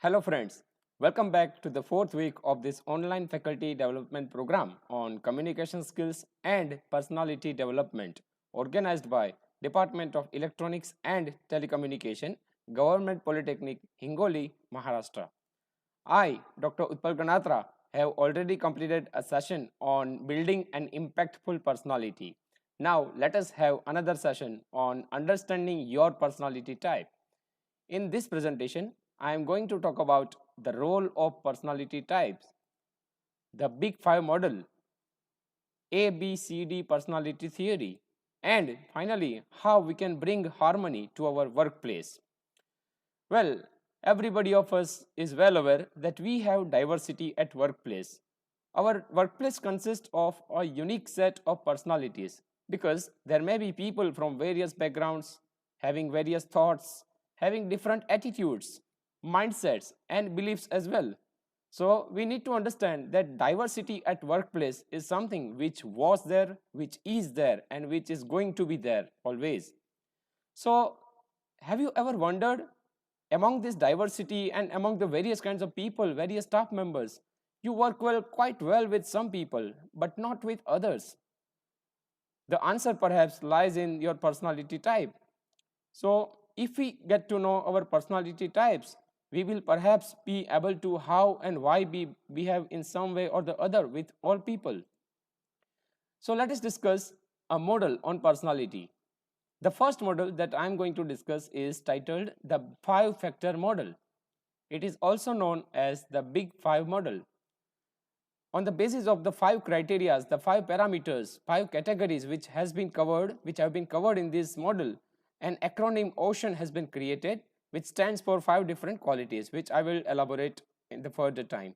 Hello friends, welcome back to the fourth week of this online faculty development program on communication skills and personality development organized by Department of Electronics and Telecommunication, Government Polytechnic, Hingoli, Maharashtra. I, Dr. Utpal Ganatra, have already completed a session on building an impactful personality. Now let us have another session on understanding your personality type. In this presentation, I am going to talk about the role of personality types, the Big Five model, ABCD personality theory, and finally, how we can bring harmony to our workplace. Well, everybody of us is well aware that we have diversity at workplace. Our workplace consists of a unique set of personalities because there may be people from various backgrounds having various thoughts, having different attitudes, mindsets, and beliefs as well. So we need to understand that diversity at workplace is something which was there, which is there, and which is going to be there always. So have you ever wondered among this diversity and among the various kinds of people, various staff members, you work quite well with some people, but not with others? The answer perhaps lies in your personality type. So, if we get to know our personality types, we will perhaps be able to how and why we behave in some way or the other with all people. So, let us discuss a model on personality. The first model that I am going to discuss is titled the 5-factor model. It is also known as the Big Five model. On the basis of the 5 criteria, the 5 parameters, 5 categories which have been covered in this model, an acronym OCEAN has been created which stands for 5 different qualities, which I will elaborate in the further time.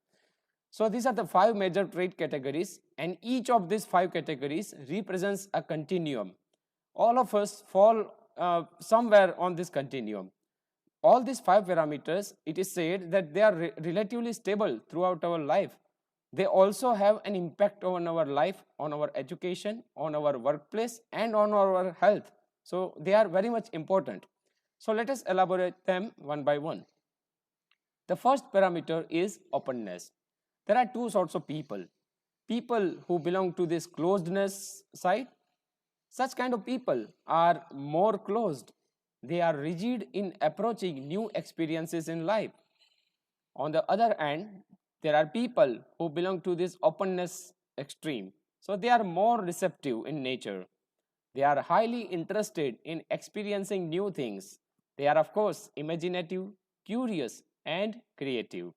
So these are the 5 major trait categories, and each of these 5 categories represents a continuum. All of us fall somewhere on this continuum. All these 5 parameters, it is said that they are relatively stable throughout our life. They also have an impact on our life, on our education, on our workplace, and on our health. So they are very much important. So let us elaborate them one by one. The first parameter is openness. There are two sorts of people. People who belong to this closedness side. Such kind of people are more closed. They are rigid in approaching new experiences in life. On the other hand, there are people who belong to this openness extreme. So they are more receptive in nature. They are highly interested in experiencing new things. They are, of course, imaginative, curious, and creative.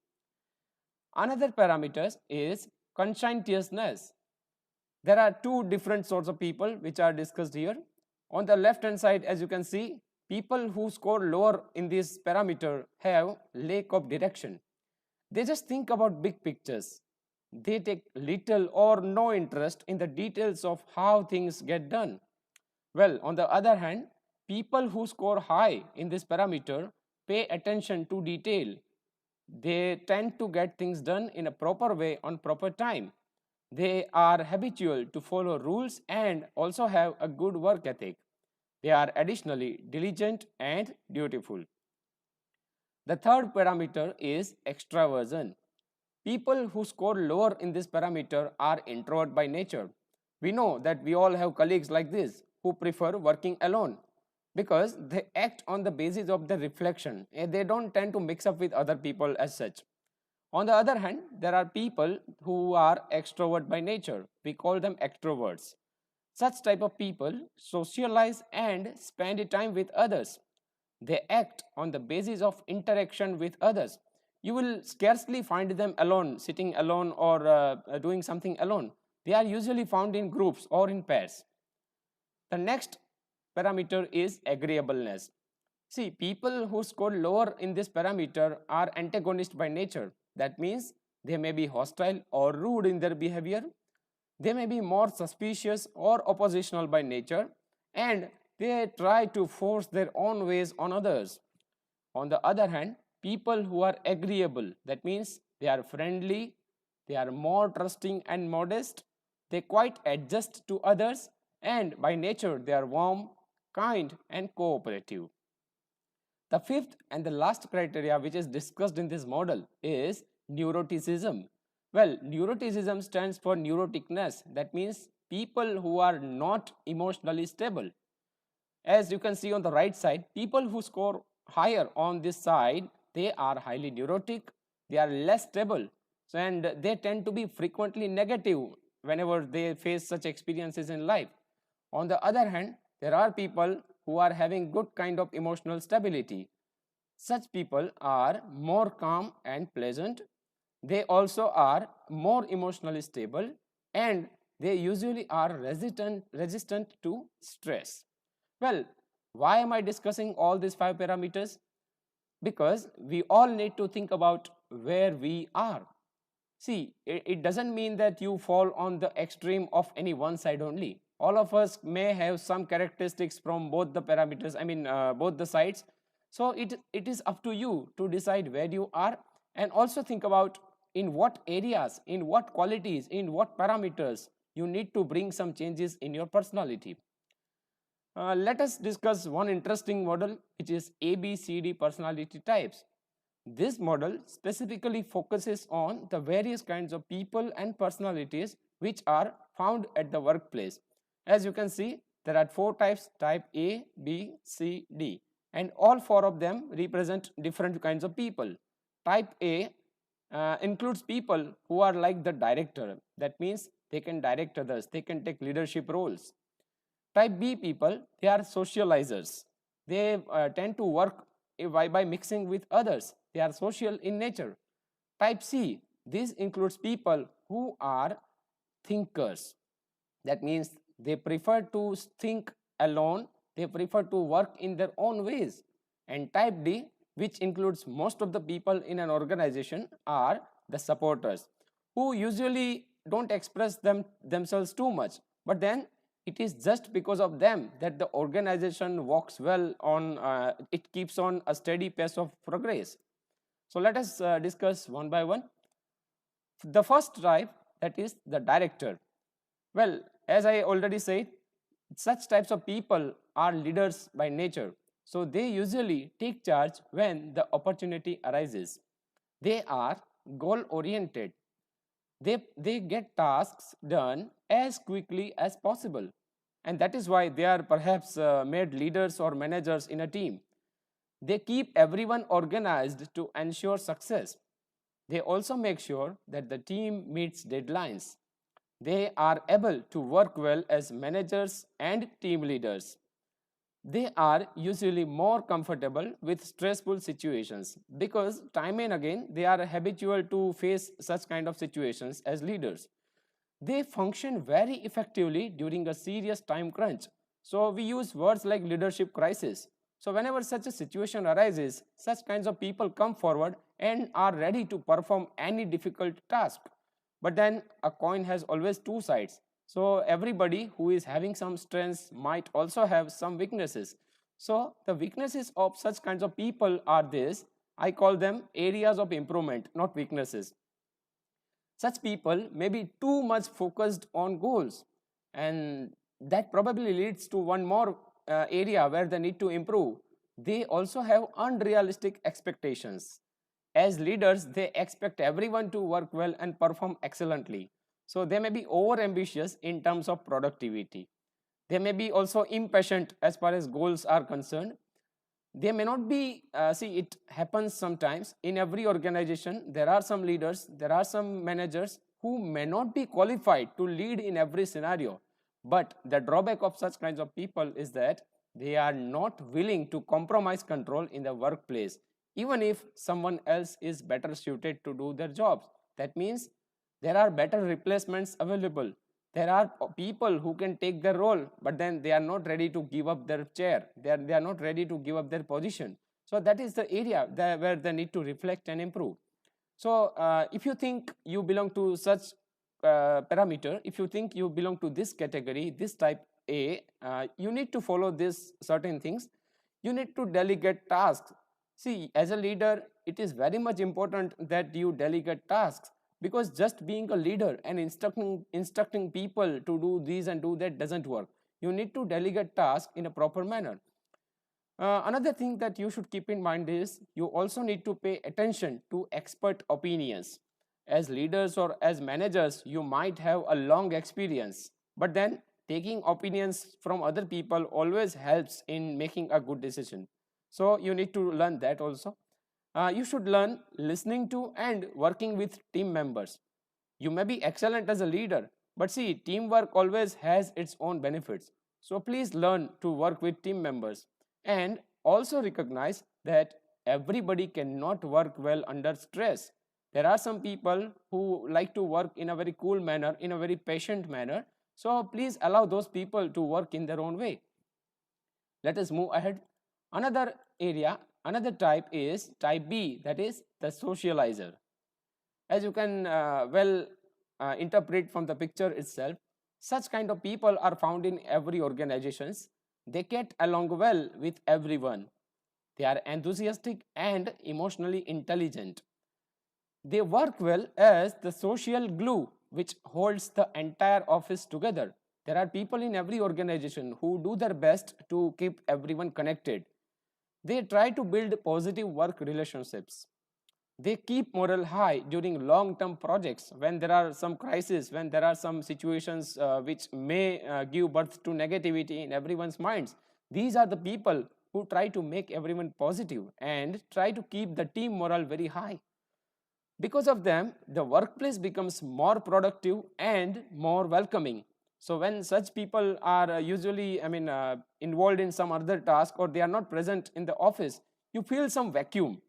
Another parameter is conscientiousness. There are two different sorts of people which are discussed here. On the left hand side, as you can see, people who score lower in this parameter have lack of direction. They just think about big pictures. They take little or no interest in the details of how things get done. Well, on the other hand, people who score high in this parameter pay attention to detail. They tend to get things done in a proper way on proper time. They are habitual to follow rules and also have a good work ethic. They are additionally diligent and dutiful. The third parameter is extraversion. People who score lower in this parameter are introvert by nature. We know that we all have colleagues like this who prefer working alone because they act on the basis of the reflection and they don't tend to mix up with other people as such. On the other hand, there are people who are extrovert by nature. We call them extroverts. Such type of people socialize and spend time with others. They act on the basis of interaction with others. You will scarcely find them alone, sitting alone or doing something alone. They are usually found in groups or in pairs. The next parameter is agreeableness. See, people who score lower in this parameter are antagonist by nature. That means they may be hostile or rude in their behavior. They may be more suspicious or oppositional by nature, and they try to force their own ways on others. On the other hand, people who are agreeable, that means they are friendly, they are more trusting and modest, they quite adjust to others, and by nature they are warm, kind, and cooperative. The fifth and the last criteria which is discussed in this model is neuroticism. Well, neuroticism stands for neuroticness. That means people who are not emotionally stable. As you can see on the right side, people who score higher on this side, they are highly neurotic, they are less stable, and they tend to be frequently negative whenever they face such experiences in life. On the other hand, there are people who are having good kind of emotional stability. Such people are more calm and pleasant. They also are more emotionally stable, and they usually are resistant to stress. Well, why am I discussing all these 5 parameters? Because we all need to think about where we are. See, it doesn't mean that you fall on the extreme of any one side only. All of us may have some characteristics from both the parameters, both the sides. So it is up to you to decide where you are, and also think about in what areas, in what qualities, in what parameters you need to bring some changes in your personality. Let us discuss one interesting model, which is ABCD personality types. This model specifically focuses on the various kinds of people and personalities which are found at the workplace. As you can see, there are 4 types, type A, B, C, D, and all 4 of them represent different kinds of people. Type A includes people who are like the director. That means they can direct others, they can take leadership roles. Type B people, they are socializers. They tend to work by mixing with others. They are social in nature. Type C, this includes people who are thinkers. That means they prefer to think alone, they prefer to work in their own ways. And type D, which includes most of the people in an organization, are the supporters, who usually don't express themselves too much, but then it is just because of them that the organization walks well on, it keeps on a steady pace of progress. So let us discuss one by one. The first type, that is the director. Well, as I already said, such types of people are leaders by nature. So they usually take charge when the opportunity arises. They are goal oriented. They get tasks done as quickly as possible, and that is why they are perhaps made leaders or managers in a team. They keep everyone organized to ensure success. They also make sure that the team meets deadlines. They are able to work well as managers and team leaders. They are usually more comfortable with stressful situations because time and again they are habitual to face such kind of situations as leaders. They function very effectively during a serious time crunch. So we use words like leadership crisis. So whenever such a situation arises, such kinds of people come forward and are ready to perform any difficult task. But then a coin has always 2 sides. So everybody who is having some strengths might also have some weaknesses. So the weaknesses of such kinds of people are this. I call them areas of improvement, not weaknesses. Such people may be too much focused on goals, and that probably leads to one more area where they need to improve. They also have unrealistic expectations. As leaders, they expect everyone to work well and perform excellently. So they may be over ambitious in terms of productivity. They may be also impatient as far as goals are concerned. They may not be, see, it happens sometimes in every organization. There are some leaders, there are some managers who may not be qualified to lead in every scenario. But the drawback of such kinds of people is that they are not willing to compromise control in the workplace, even if someone else is better suited to do their jobs. That means there are better replacements available. There are people who can take their role, but then they are not ready to give up their chair. They are not ready to give up their position. So that is the area where they need to reflect and improve. So if you think you belong to such parameter, if you think you belong to this category, this type A, you need to follow these certain things. You need to delegate tasks. See, as a leader, it is very much important that you delegate tasks, because just being a leader and instructing people to do this and do that doesn't work. You need to delegate tasks in a proper manner. Another thing that you should keep in mind is you also need to pay attention to expert opinions. As leaders or as managers, you might have a long experience, but then taking opinions from other people always helps in making a good decision. So you need to learn that also. You should learn listening to and working with team members. You may be excellent as a leader, but see, teamwork always has its own benefits. So please learn to work with team members and also recognize that everybody cannot work well under stress. There are some people who like to work in a very cool manner, in a very patient manner. So please allow those people to work in their own way. Let us move ahead. Another area, another type is type B, that is the socializer. As you can interpret from the picture itself, such kind of people are found in every organizations. They get along well with everyone. They are enthusiastic and emotionally intelligent. They work well as the social glue which holds the entire office together. There are people in every organization who do their best to keep everyone connected. They try to build positive work relationships. They keep morale high during long term projects when there are some crises, when there are some situations which may give birth to negativity in everyone's minds. These are the people who try to make everyone positive and try to keep the team morale very high. Because of them, the workplace becomes more productive and more welcoming. So when such people are involved in some other task, or they are not present in the office, you feel some vacuum,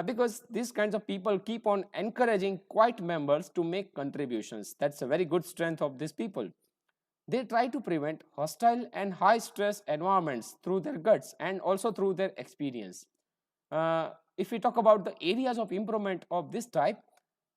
because these kinds of people keep on encouraging quiet members to make contributions. That's a very good strength of these people. They try to prevent hostile and high stress environments through their guts and also through their experience. If we talk about the areas of improvement of this type,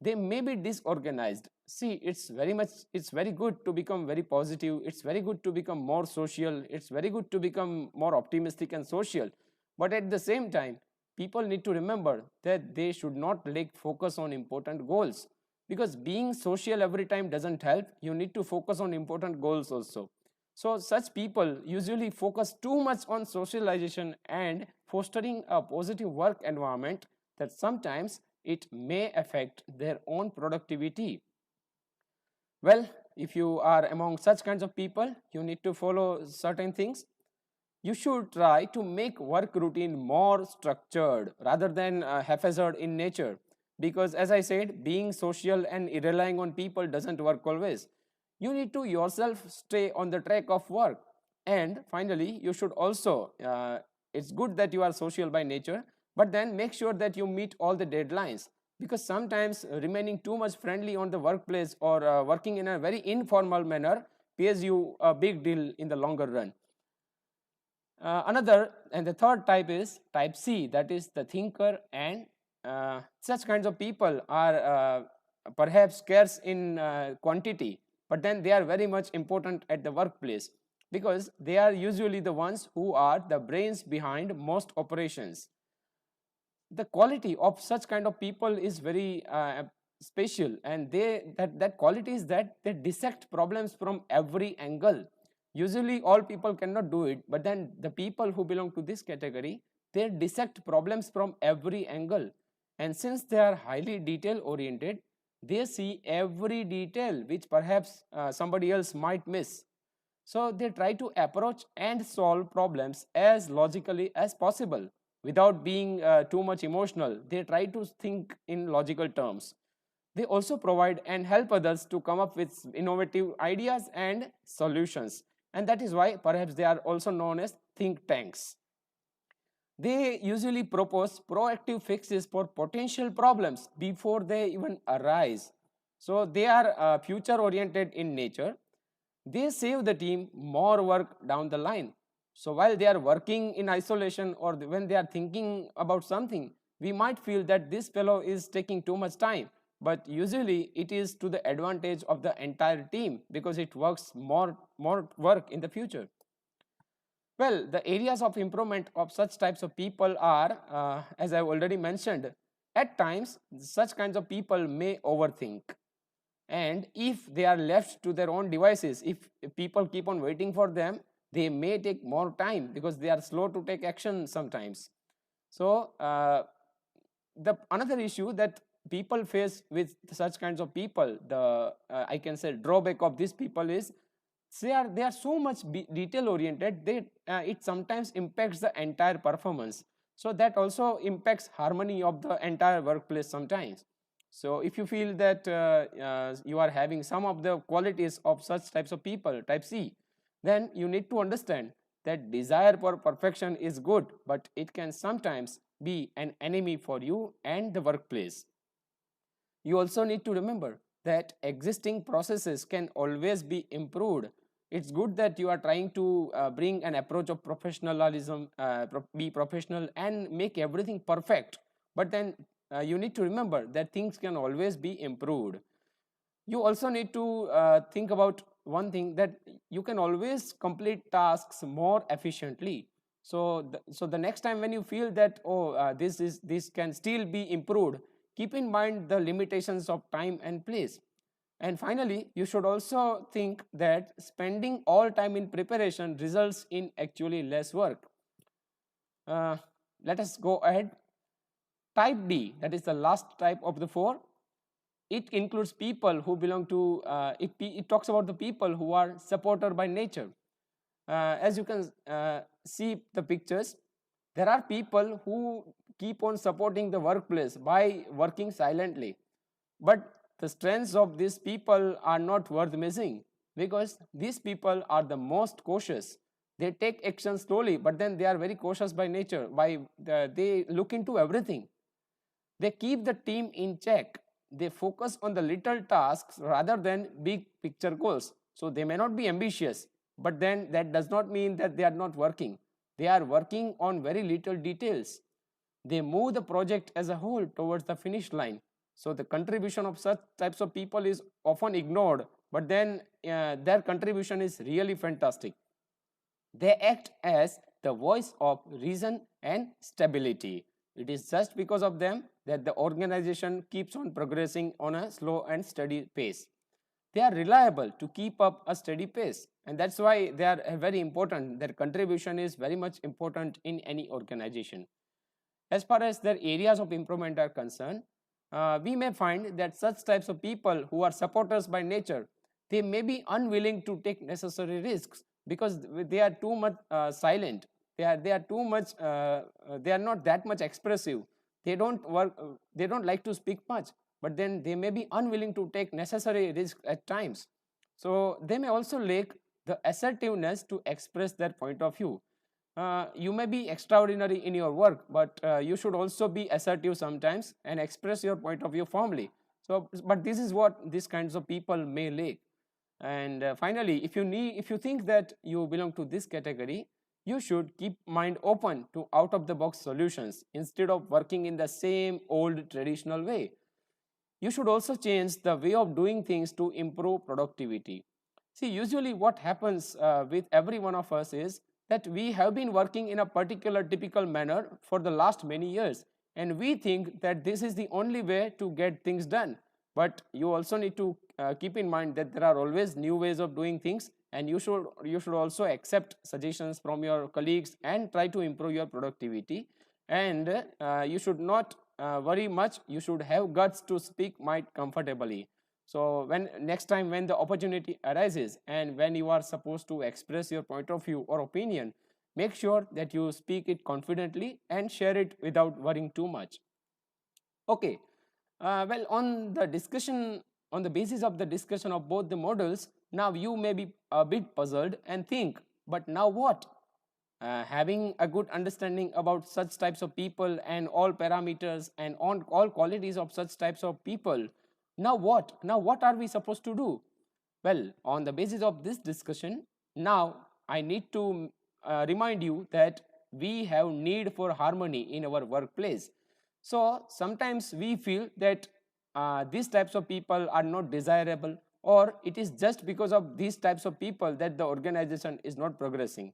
they may be disorganized. See, it's very good to become very positive, it's very good to become more social, it's very good to become more optimistic and social, but at the same time, people need to remember that they should not lack focus on important goals, because being social every time doesn't help. You need to focus on important goals also. So such people usually focus too much on socialization and fostering a positive work environment, that sometimes it may affect their own productivity. Well, if you are among such kinds of people, you need to follow certain things. You should try to make work routine more structured rather than haphazard in nature, because as I said, being social and relying on people doesn't work always. You need to yourself stay on the track of work. And finally, you should also it's good that you are social by nature, but then make sure that you meet all the deadlines, because sometimes remaining too much friendly on the workplace, or working in a very informal manner, pays you a big deal in the longer run. Another and the third type is type C, that is the thinker, and such kinds of people are perhaps scarce in quantity, but then they are very much important at the workplace, because they are usually the ones who are the brains behind most operations. The quality of such kind of people is very special, and that quality is that they dissect problems from every angle. Usually all people cannot do it, but then the people who belong to this category, they dissect problems from every angle. And since they are highly detail oriented, they see every detail which perhaps somebody else might miss. So they try to approach and solve problems as logically as possible without being too much emotional. They try to think in logical terms. They also provide and help others to come up with innovative ideas and solutions. And that is why perhaps they are also known as think tanks. They usually propose proactive fixes for potential problems before they even arise. So they are future oriented in nature. They save the team more work down the line. So while they are working in isolation, or when they are thinking about something, we might feel that this fellow is taking too much time, but usually it is to the advantage of the entire team, because it works more work in the future. Well, the areas of improvement of such types of people are, as I've already mentioned, at times such kinds of people may overthink. And if they are left to their own devices, if people keep on waiting for them, They may take more time because they are slow to take action sometimes. So the another issue that people face with such kinds of people, the I can say drawback of these people is they are so much detail oriented, they it sometimes impacts the entire performance. So that also impacts harmony of the entire workplace sometimes. So if you feel that you are having some of the qualities of such types of people, type C, then you need to understand that desire for perfection is good, but it can sometimes be an enemy for you and the workplace. You also need to remember that existing processes can always be improved. It's good that you are trying to bring an approach of professionalism, be professional and make everything perfect. But then you need to remember that things can always be improved. You also need to think about one thing, that you can always complete tasks more efficiently. So the next time when you feel that, oh, this can still be improved, keep in mind the limitations of time and place. And finally, you should also think that spending all time in preparation results in actually less work. uh, let us go ahead. Type D, that is the last type of the four, it includes people who belong to it talks about the people who are supporter by nature. As you can see the pictures, there are people who keep on supporting the workplace by working silently, but the strengths of these people are not worth missing, because these people are the most cautious. They take action slowly, but then they are very cautious by nature. They look into everything. They keep the team in check. They focus on the little tasks rather than big picture goals. So they may not be ambitious, but then that does not mean that they are not working. They are working on very little details. They move the project as a whole towards the finish line. So the contribution of such types of people is often ignored, but then their contribution is really fantastic. They act as the voice of reason and stability. It is just because of them that the organization keeps on progressing on a slow and steady pace. They are reliable to keep up a steady pace, and that's why they are very important. Their contribution is very much important in any organization. As far as their areas of improvement are concerned, we may find that such types of people who are supporters by nature, they may be unwilling to take necessary risks because they are too much silent. They are too much. They are not that much expressive. They don't work. They don't like to speak much. But then they may be unwilling to take necessary risks at times. So they may also lack the assertiveness to express their point of view. You may be extraordinary in your work, but you should also be assertive sometimes and express your point of view firmly. So, but this is what these kinds of people may lack. And finally, if you think that you belong to this category, you should keep mind open to out of the box solutions instead of working in the same old traditional way. You should also change the way of doing things to improve productivity. See, usually what happens with every one of us is that we have been working in a particular typical manner for the last many years, and we think that this is the only way to get things done. But you also need to keep in mind that there are always new ways of doing things, and you should also accept suggestions from your colleagues and try to improve your productivity. And you should not worry much. You should have guts to speak might comfortably. So when next time when the opportunity arises and when you are supposed to express your point of view or opinion, make sure that you speak it confidently and share it without worrying too much. Okay, well, on the basis of the discussion of both the models, now you may be a bit puzzled and think, but now what? Having a good understanding about such types of people and all parameters and on all qualities of such types of people, now what? Now what are we supposed to do? Well, on the basis of this discussion, now I need to remind you that we have need for harmony in our workplace. So sometimes we feel that these types of people are not desirable, or it is just because of these types of people that the organization is not progressing.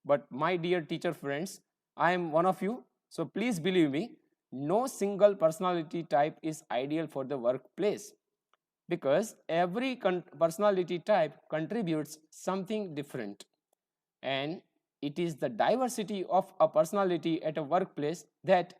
But my dear teacher friends, I am one of you, so please believe me, no single personality type is ideal for the workplace, because every personality type contributes something different. And it is the diversity of a personality at a workplace that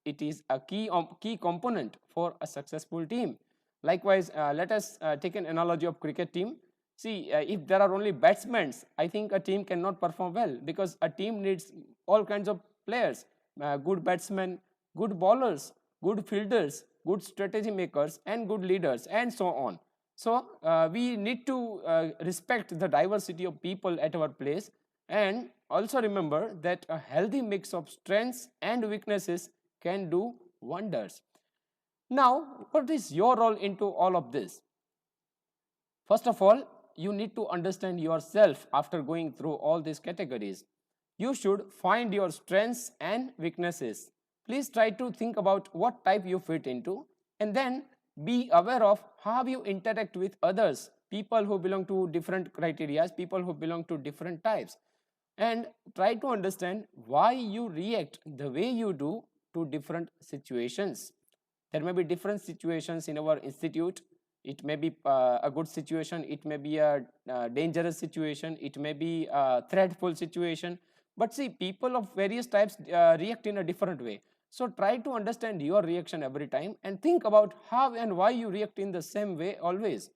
it is a key component for a successful team. Likewise, let us take an analogy of cricket team. See, if there are only batsmen, I think a team cannot perform well, because a team needs all kinds of players, good batsmen, good bowlers, good fielders, good strategy makers, and good leaders, and so on. So we need to respect the diversity of people at our place, and also remember that a healthy mix of strengths and weaknesses can do wonders. Now, what is your role into all of this? First of all, you need to understand yourself after going through all these categories. You should find your strengths and weaknesses. Please try to think about what type you fit into, and then be aware of how you interact with others, people who belong to different criteria, people who belong to different types, and try to understand why you react the way you do to different situations. There may be different situations in our institute. It may be a good situation, it may be a dangerous situation, it may be a threatful situation. But see, people of various types react in a different way. So try to understand your reaction every time and think about how and why you react in the same way always.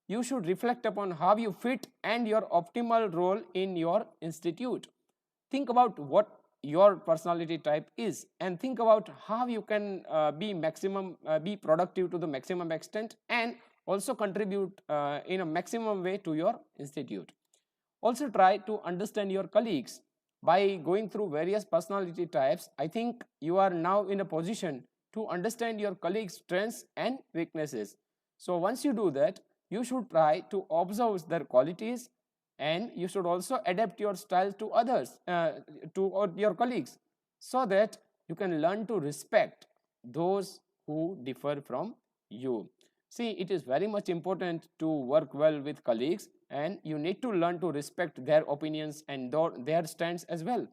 You should reflect upon how you fit and your optimal role in your institute. Think about what your personality type is, and think about how you can be productive to the maximum extent, and also contribute in a maximum way to your institute. Also try to understand your colleagues. By going through various personality types, I think you are now in a position to understand your colleagues' strengths and weaknesses. So once you do that, you should try to observe their qualities, and you should also adapt your style to others, to your colleagues, so that you can learn to respect those who differ from you. See, it is very much important to work well with colleagues, and you need to learn to respect their opinions and their stands as well.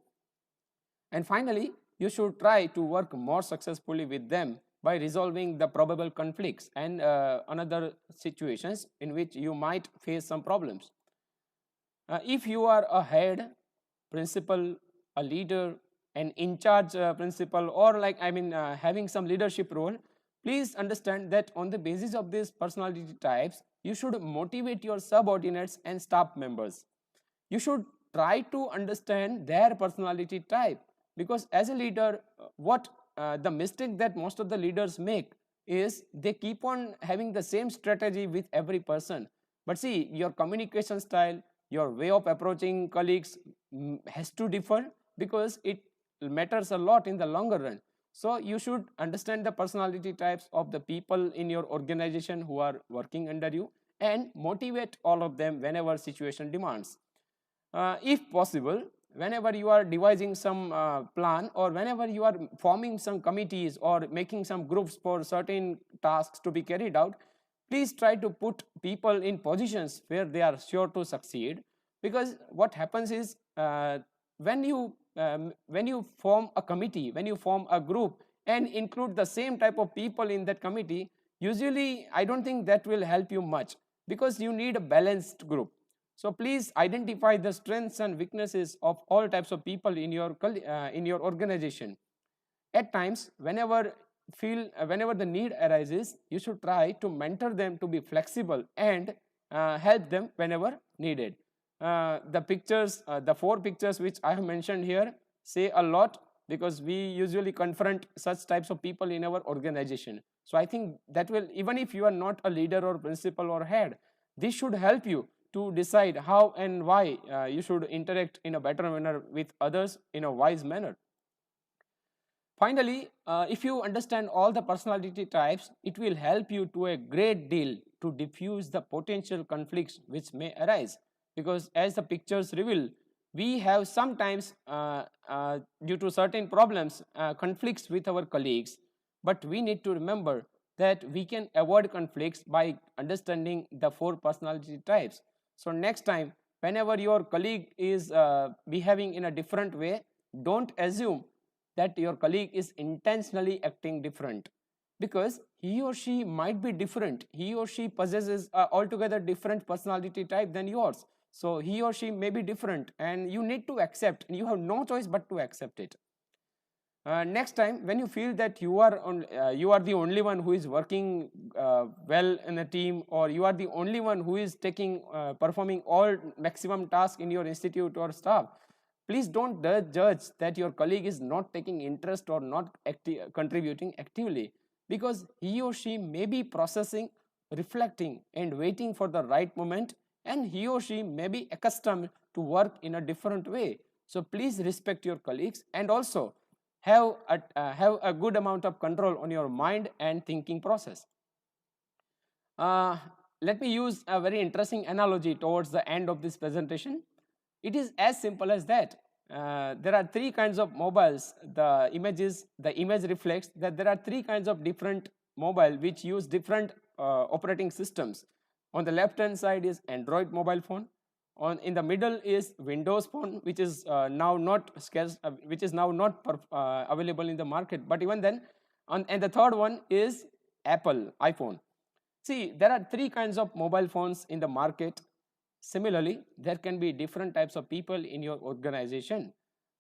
And finally, you should try to work more successfully with them by resolving the probable conflicts and another situations in which you might face some problems. If you are a head, principal, a leader, an in charge principal, or having some leadership role, please understand that on the basis of these personality types, you should motivate your subordinates and staff members. You should try to understand their personality type, because as a leader, what the mistake that most of the leaders make is they keep on having the same strategy with every person. But see, your communication style, your way of approaching colleagues has to differ, because it matters a lot in the longer run. So you should understand the personality types of the people in your organization who are working under you, and motivate all of them whenever situation demands. If possible, whenever you are devising some plan, or whenever you are forming some committees or making some groups for certain tasks to be carried out, please try to put people in positions where they are sure to succeed. Because what happens is, when you form a committee, when you form a group and include the same type of people in that committee, usually I don't think that will help you much, because you need a balanced group. So please identify the strengths and weaknesses of all types of people in your organization. At times, whenever the need arises, you should try to mentor them to be flexible and help them whenever needed. The 4 pictures which I have mentioned here say a lot, because we usually confront such types of people in our organization. So I think that will, even if you are not a leader or principal or head, this should help you to decide how and why you should interact in a better manner with others in a wise manner. Finally, if you understand all the personality types, it will help you to a great deal to diffuse the potential conflicts which may arise. Because as the pictures reveal, we have sometimes, due to certain problems, conflicts with our colleagues. But we need to remember that we can avoid conflicts by understanding the 4 personality types. So next time, whenever your colleague is behaving in a different way, don't assume that your colleague is intentionally acting different, because he or she might be different. He or she possesses a altogether different personality type than yours. So he or she may be different, and you need to accept, and you have no choice but to accept it. Next time when you feel that you are the only one who is working well in a team, or you are the only one who is performing all maximum tasks in your institute or staff, please don't judge that your colleague is not taking interest or not contributing actively, because he or she may be processing, reflecting, and waiting for the right moment, and he or she may be accustomed to work in a different way. So please respect your colleagues, and also have a good amount of control on your mind and thinking process. Uh, Let me use a very interesting analogy towards the end of this presentation. It is as simple as that. There are three kinds of mobiles. The image reflects that there are three kinds of different mobile which use different operating systems. On the left hand side is Android mobile phone. In the middle is Windows phone, which is now not scarce, which is now not available in the market. But even then, and the third one is Apple iPhone. See, there are three kinds of mobile phones in the market. Similarly, there can be different types of people in your organization.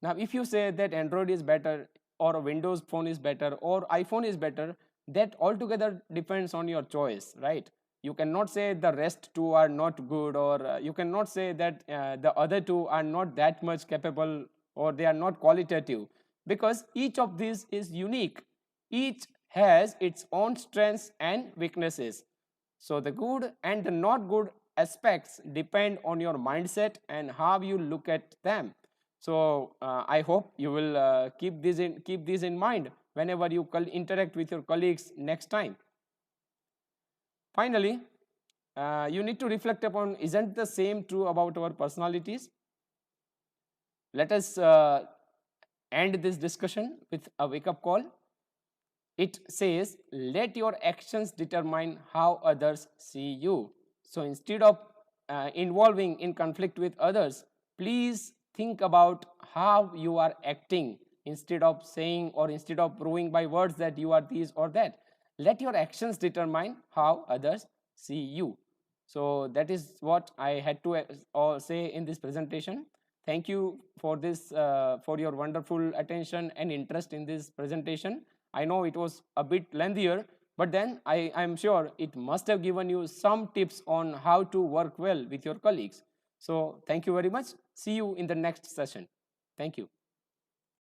Now, if you say that Android is better, or a Windows phone is better, or iPhone is better, that altogether depends on your choice, right? You cannot say the rest two are not good, or you cannot say that the other two are not that much capable, or they are not qualitative, because each of these is unique. Each has its own strengths and weaknesses. So the good and the not good aspects depend on your mindset and how you look at them. So I hope you will keep these in mind whenever you interact with your colleagues next time. Finally, you need to reflect upon, isn't the same true about our personalities? Let us end this discussion with a wake-up call. It says, let your actions determine how others see you. So instead of involving in conflict with others, please think about how you are acting, instead of saying, or instead of proving by words that you are this or that. Let your actions determine how others see you. So that is what I had to say in this presentation. Thank you for for your wonderful attention and interest in this presentation. I know it was a bit lengthier, but then I am sure it must have given you some tips on how to work well with your colleagues. So thank you very much. See you in the next session. Thank you.